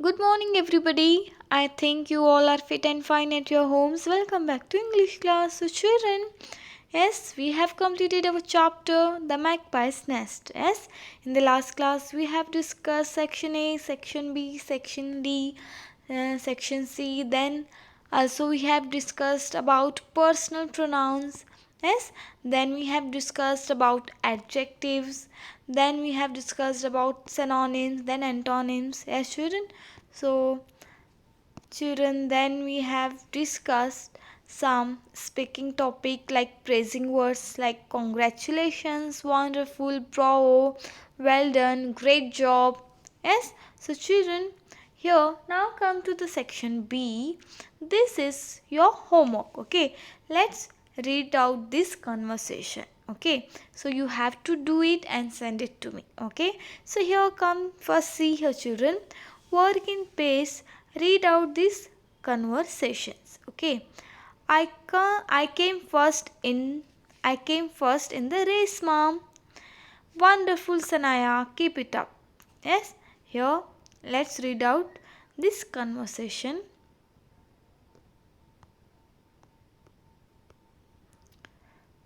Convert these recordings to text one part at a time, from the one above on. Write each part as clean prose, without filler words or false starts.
Good morning, everybody. I think you all are fit and fine at your homes. Welcome back to English class. So, children, yes, we have completed our chapter, The Magpie's Nest. Yes, in the last class, we have discussed section A, section B, section D, section C. Then, also, we have discussed about personal pronouns. Yes, then we have discussed about adjectives, then we have discussed about synonyms, then antonyms. Yes, children. So, children, then we have discussed some speaking topic like praising words like congratulations, wonderful, bravo, well done, great job. Yes, so children, here now come to the section B. This is your homework. Okay, let's read out this conversation. Okay, so you have to do it and send it to me. Okay, so here come first, see here, children, work in pace, read out these conversations. Okay, I came first in the race, mom. Wonderful, Sanaya, keep it up. Yes, here let's read out this conversation.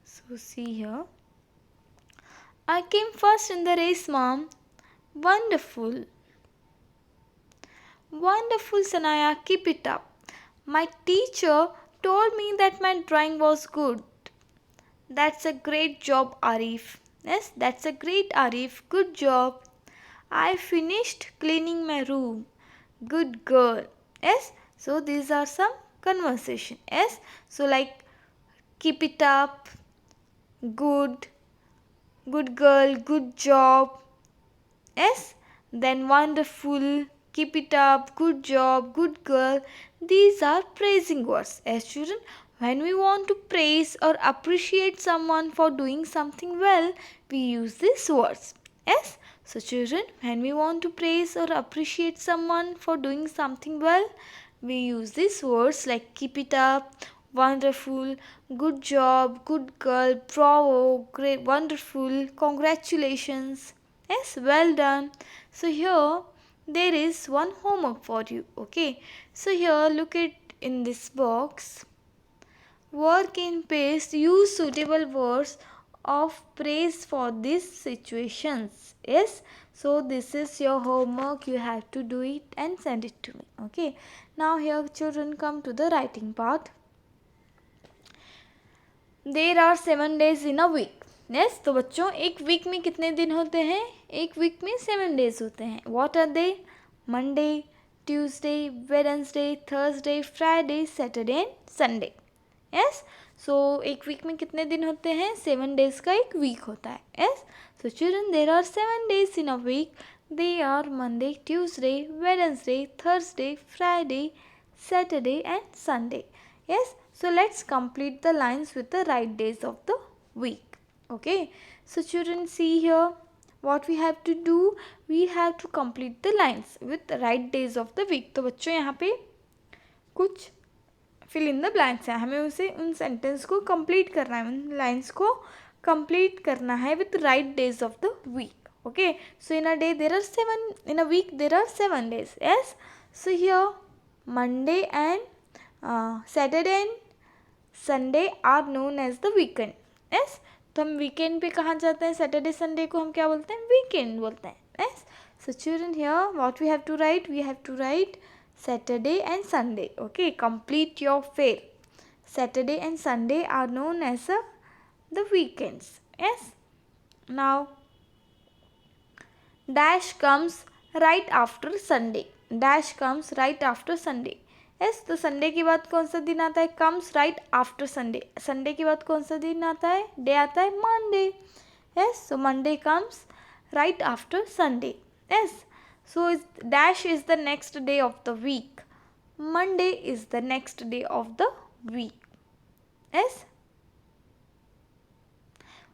So see here, I came first in the race, mom. Wonderful. Wonderful, Sanaya, keep it up. My teacher told me that my drawing was good. That's a great job, Arif. Yes, that's a great, Arif. Good job. I finished cleaning my room. Good girl. Yes, so these are some conversation. Yes, so like keep it up, good, good girl, good job. Yes, then wonderful, keep it up, good job, good girl. These are praising words. As children, when we want to praise or appreciate someone for doing something well, we use these words. Yes, so children, when we want to praise or appreciate someone for doing something well, we use these words like keep it up, wonderful, good job, good girl, bravo, great, wonderful, congratulations. Yes, well done. So here there is one homework for you. Okay, so here look at in this box. Work in paste. Use suitable words of praise for these situations. Yes, so this is your homework. You have to do it and send it to me. Okay, now here children come to the writing part. There are 7 days in a week. Yes, तो बच्चों एक week में कितने दिन होते हैं? एक week में 7 डेज होते हैं. What are they? Monday, Tuesday, Wednesday, Thursday, Friday, Saturday and Sunday. Yes, so एक वीक में कितने दिन होते हैं? 7 डेज का एक वीक होता है. Yes, so children, there are 7 days in a week. They are Monday, Tuesday, Wednesday, Thursday, Friday, Saturday and Sunday. Yes, so let's complete the lines with the right days of the week. Okay, so children, see here what we have to do. We have to complete the lines with the right days of the week. तो बच्चों यहाँ पे कुछ fill in the blanks है, हमें उसे उन sentence को कंप्लीट करना है, उन लाइन्स को कंप्लीट करना है with right days of the week. Okay, so in a day there are 7, in a week there are 7 days. Yes, so here Monday and Saturday and Sunday are known as the weekend. Yes, तो हम weekend पे कहाँ जाते हैं? Saturday Sunday को हम क्या बोलते हैं? वीकेंड बोलते हैं. Yes, so children, here what we have to write? We have to write Saturday and Sunday. Okay, complete your fair. Saturday and Sunday are known as the weekends. Yes, now dash comes right after Sunday. Dash comes right after Sunday. Yes, तो Sunday के बाद कौन सा दिन आता है? Comes right after Sunday. Sunday के बाद कौन सा दिन आता है? डे आता है Monday. Yes, so Monday comes right after Sunday. Yes, so dash is the next day of the week. Monday is the next day of the week. Yes,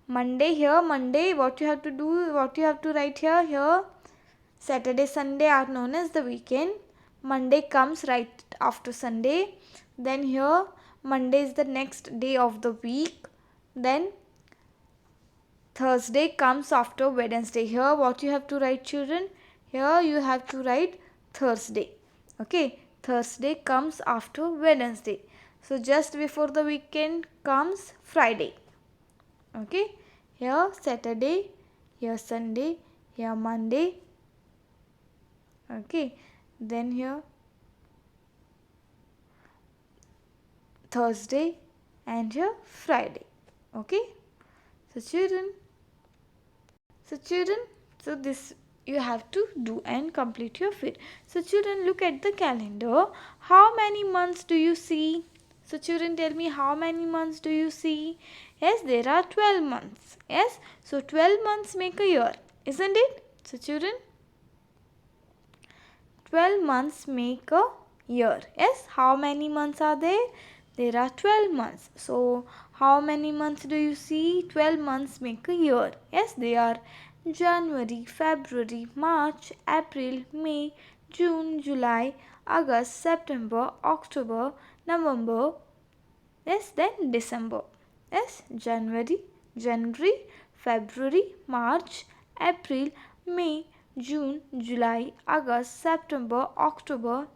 Monday, here Monday, what you have to do, what you have to write here Saturday, Sunday are known as the weekend. Monday comes right after Sunday. Then here Monday is the next day of the week. Then Thursday comes after Wednesday. Here what you have to write, children? Here you have to write Thursday. Okay, Thursday comes after Wednesday. So just before the weekend comes Friday. Okay, here Saturday, here Sunday, here Monday. Okay, then here Thursday and here Friday. Okay, so children, so this you have to do and complete your fit. So children, look at the calendar. How many months do you see? So children, tell me, how many months do you see? Yes, there are 12 months. Yes, so 12 months make a year, isn't it? So children, 12 months make a year. Yes, how many months are there? There are 12 months. So how many months do you see? 12 months make a year. Yes, they are January, February, March, April, May, June, July, August, September, October, November. Yes, then December. Yes, January, February, March, April, May, June, July, August, September, October,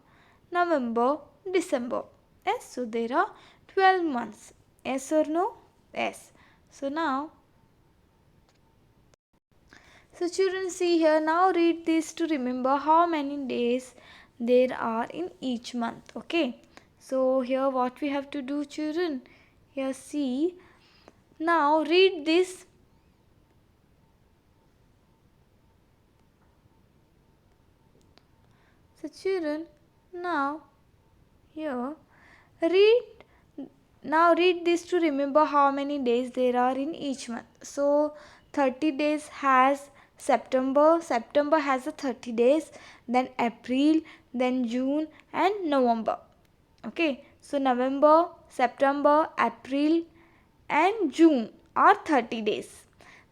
November, December. Yes, so there are 12 months. Yes or no? Yes. So now, so children, see here, now read this to remember how many days there are in each month. Okay. So here what we have to do, children? Here see, now read this. So children, now here read this to remember how many days there are in each month. So 30 days has September. September has a 30 days. Then April, then June and November. Okay. So November, September, April and June are 30 days.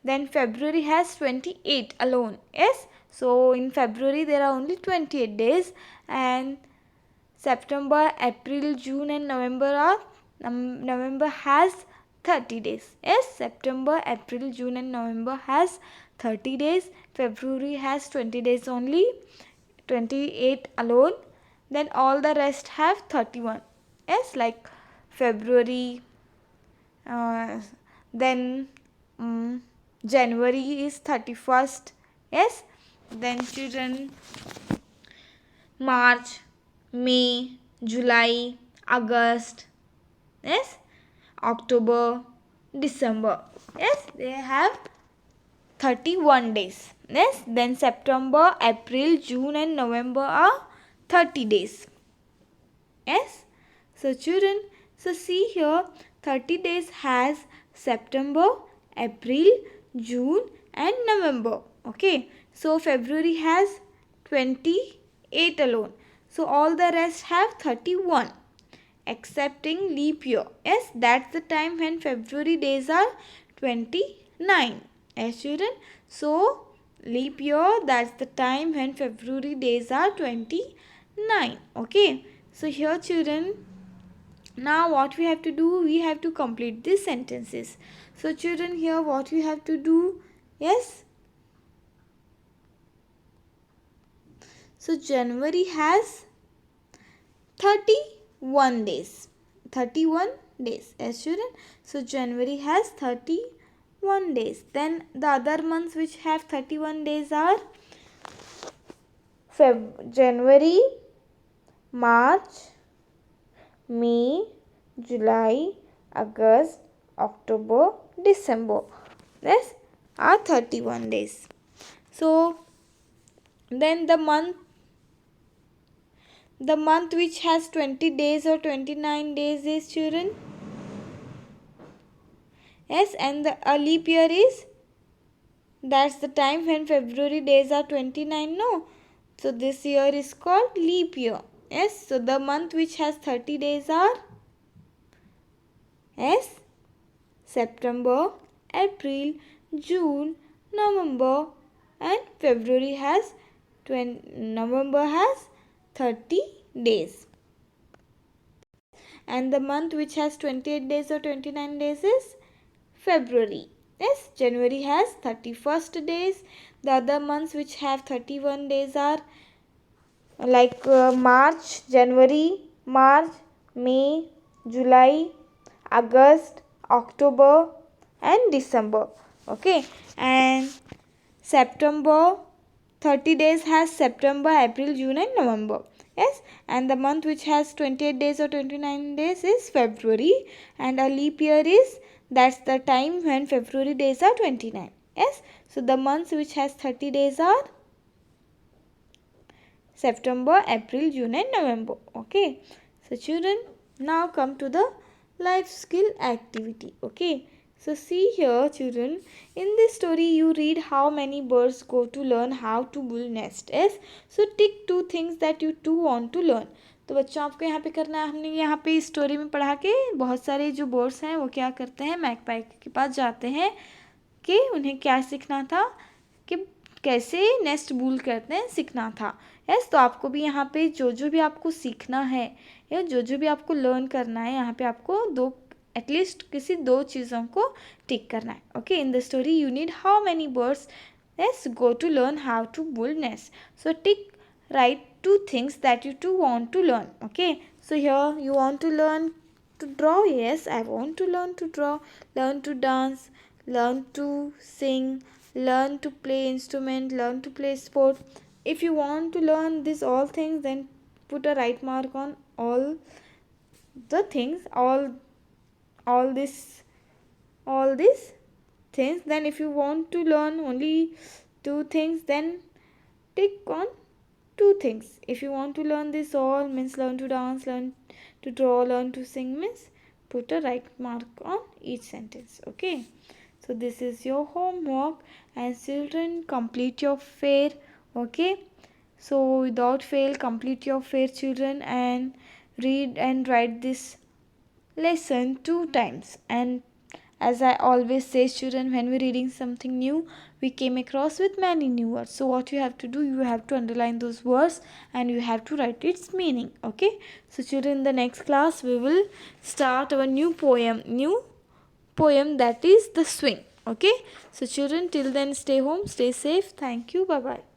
Then February has 28 alone. Yes. So in February there are only 28 days, and September, April, June and November has 30 days. Yes, September, April, June and November has 30 days. February has 20 days only, 28 alone. Then all the rest have 31. Yes, like February, then January is 31st. Yes, then children, March, May, July, August, yes, October, December. Yes, they have 31 days. Yes, then September, April, June and November are 30 days. Yes, so children, so see here, 30 days has September, April, June and November. Okay, so February has 28 alone. So all the rest have 31 excepting leap year. Yes, that's the time when February days are 29. Yes, children. So leap year, that's the time when February days are 29. Okay. So here, children, now what we have to do, we have to complete these sentences. So children, here what we have to do, yes. So January has 31 days. 31 days. Yes, children. So January has 31 days. Then the other months which have 31 days are January, March, May, July, August, October, December. Yes, are 31 days. So then the month which has 20 days or 29 days is, children. Yes, and a leap year is, that's the time when February days are 29, no? So this year is called leap year. Yes, so the month which has 30 days are, yes, September, April, June, November and February has November has 30 days. And the month which has 28 days or 29 days is February. Yes, January has 31st days. The other months which have 31 days are like March, January, March, May, July, August, October and December. Okay, and September, 30 days has September, April, June and November. Yes, and the month which has 28 days or 29 days is February, and a leap year is, that's the time when February days are 29. Yes, so the months which has 30 days are September, April, June and November. Okay, so children, now come to the life skill activity. Okay, so see here children, in this story you read how many birds go to learn how to build nest. Yes, so tick two things that you too want to learn. तो बच्चों आपको यहाँ पे करना है, हमने यहाँ पे स्टोरी में पढ़ा के बहुत सारे जो बर्ड्स हैं वो क्या करते हैं, मैगपाई के पास जाते हैं कि उन्हें क्या सीखना था, कि कैसे नेस्ट बिल्ड करते हैं सीखना था. यस, तो आपको भी यहाँ पे जो भी आपको सीखना है या जो भी आपको लर्न करना है, यहाँ पे आपको दो एटलीस्ट किसी दो चीज़ों को टिक करना है. Okay, in the story you need how many birds yes go to learn how to build nest. So tick write two things that you too want to learn. Okay, so here you want to learn to draw. Yes, I want to learn to draw, learn to dance, learn to sing, learn to play instrument, learn to play sport. If you want to learn these all things, then put a right mark on all the things, all these things. Then if you want to learn only two things, then tick on two things. If you want to learn this all, means learn to dance, learn to draw, learn to sing, means put a right mark on each sentence. Okay, so this is your homework, and children, complete your fair. Okay, so without fail complete your fair children, and read and write this lesson 2 times. And as I always say children, when we're reading something new, we came across with many new words. So what you have to do, you have to underline those words and you have to write its meaning. Okay, so children, in the next class we will start our new poem that is The Swing. Okay, so children, till then stay home, stay safe. Thank you, bye bye.